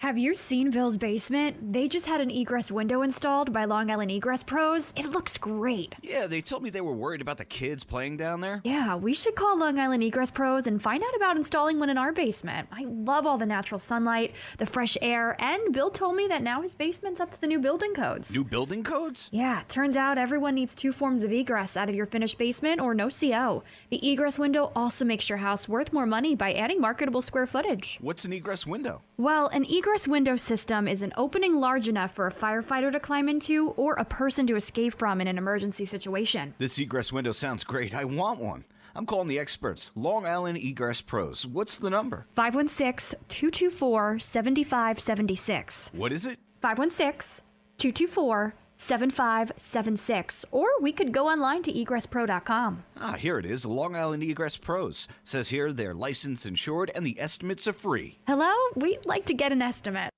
Have you seen Bill's basement? They just had an egress window installed by Long Island Egress Pros. It looks great. Yeah, they told me they were worried about the kids playing down there. Yeah, we should call Long Island Egress Pros and find out about installing one in our basement. I love all the natural sunlight, the fresh air, and Bill told me that now his basement's up to the new building codes. New building codes? Yeah, turns out everyone needs 2 forms of egress out of your finished basement or no CO. The egress window also makes your house worth more money by adding marketable square footage. What's an egress window? Well, an egress window system is an opening large enough for a firefighter to climb into or a person to escape from in an emergency situation. This egress window sounds great. I want one. I'm calling the experts, Long Island Egress Pros. What's the number? 516-224-7576. What is it? 516-224-7576. Or we could go online to egresspro.com. Here it is, Long Island Egress Pros. Says here they're licensed, insured, and the estimates are free. Hello? We'd like to get an estimate.